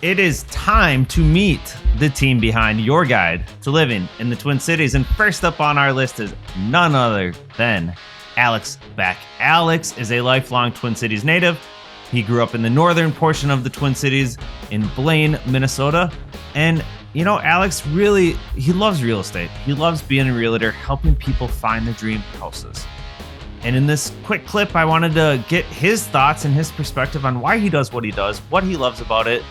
It is time to meet the team behind your guide to living in the Twin Cities. And first up on our list is none other than Alex Beck. Alex is a lifelong Twin Cities native. He grew up in the northern portion of the Twin Cities in Blaine, Minnesota. And you know, Alex he loves real estate. He loves being a realtor, helping people find their dream houses. And in this quick clip, I wanted to get his thoughts and his perspective on why he does what he does, what he loves about it,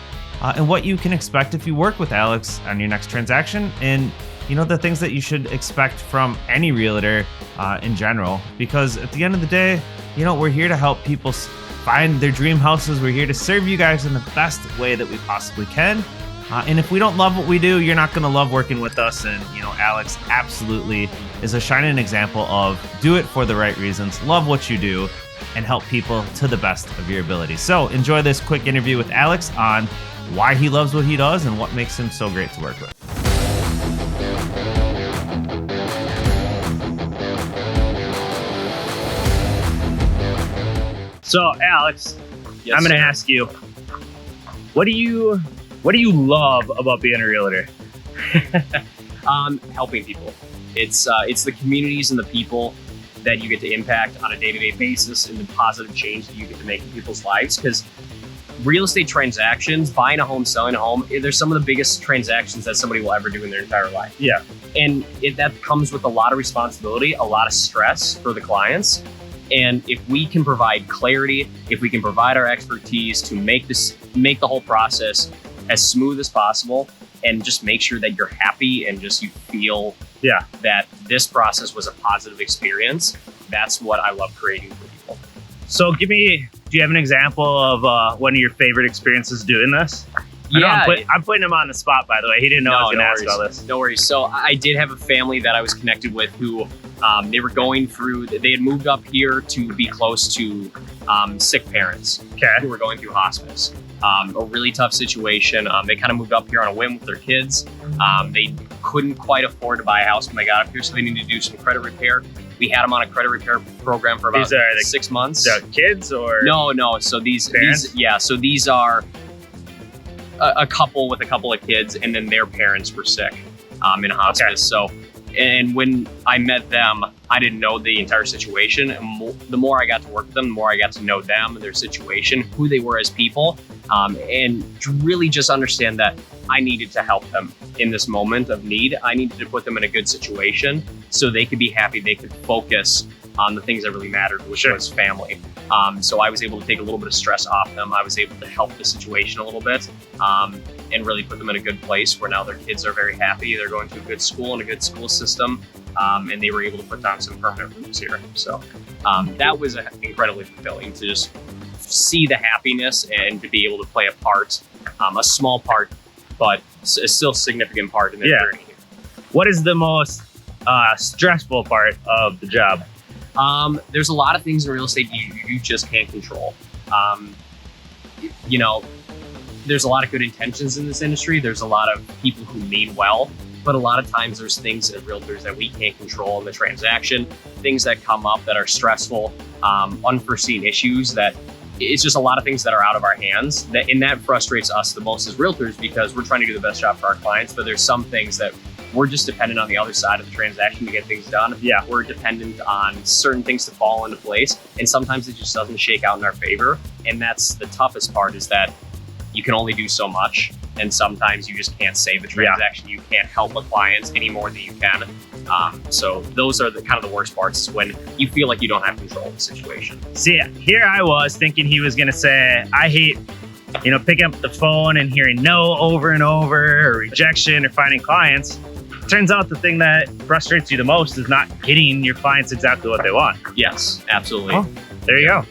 and what you can expect if you work with Alex on your next transaction, and you know, the things that you should expect from any realtor in general. Because at the end of the day, you know, we're here to help people find their dream houses. We're here to serve you guys in the best way that we possibly can. And if we don't love what we do, you're not going to love working with us. And, you know, Alex absolutely is a shining example of do it for the right reasons, love what you do, and help people to the best of your ability. So enjoy this quick interview with Alex on why he loves what he does and what makes him so great to work with. So, Alex, Yes, I'm going to sir. ask you, what do you love about being a realtor? Helping people. It's the communities and the people that you get to impact on a day-to-day basis and the positive change that you get to make in people's lives. Because real estate transactions, buying a home, selling a home, they're some of the biggest transactions that somebody will ever do in their entire life. Yeah. And that comes with a lot of responsibility, a lot of stress for the clients. And if we can provide clarity, if we can provide our expertise to make the whole process as smooth as possible, and just make sure that you're happy and just you feel that this process was a positive experience, that's what I love creating for people. So do you have an example of one of your favorite experiences doing this? I'm putting him on the spot, by the way. He didn't know I was going to ask about this. No worries. So I did have a family that I was connected with who they were going through, they had moved up here to be close to sick parents who were going through hospice. A really tough situation. They kind of moved up here on a whim with their kids. They couldn't quite afford to buy a house when they got up here, so they needed to do some credit repair. We had them on a credit repair program for about 6 months. The kids or? No. So these are a couple with a couple of kids, and then their parents were sick in hospice. Okay. So, and when I met them, I didn't know the entire situation. And the more I got to work with them, the more I got to know them and their situation, who they were as people, and to really just understand that I needed to help them in this moment of need. I needed to put them in a good situation so they could be happy, they could focus on the things that really mattered, which was family. So I was able to take a little bit of stress off them. I was able to help the situation a little bit, and really put them in a good place where now their kids are very happy. They're going to a good school and a good school system, and they were able to put down some permanent roots here. So that was incredibly fulfilling to just see the happiness and to be able to play a part, a small part, but a still significant part in their journey here. What is the most stressful part of the job? There's a lot of things in real estate you just can't control. You know, there's a lot of good intentions in this industry. There's a lot of people who mean well, but a lot of times there's things as realtors that we can't control in the transaction, things that come up that are stressful, unforeseen issues that it's just a lot of things that are out of our hands. And that frustrates us the most as realtors because we're trying to do the best job for our clients, but there's some things that we're just dependent on the other side of the transaction to get things done. Yeah, we're dependent on certain things to fall into place, and sometimes it just doesn't shake out in our favor. And that's the toughest part, is that you can only do so much, and sometimes you just can't save the transaction. You can't help a client any more than you can. So those are the kind of the worst parts, is when you feel like you don't have control of the situation. See, here I was thinking he was going to say, I hate, you know, picking up the phone and hearing no over and over, or rejection, or finding clients. Turns out the thing that frustrates you the most is not getting your clients exactly what they want. Yes, absolutely. Well, there you go.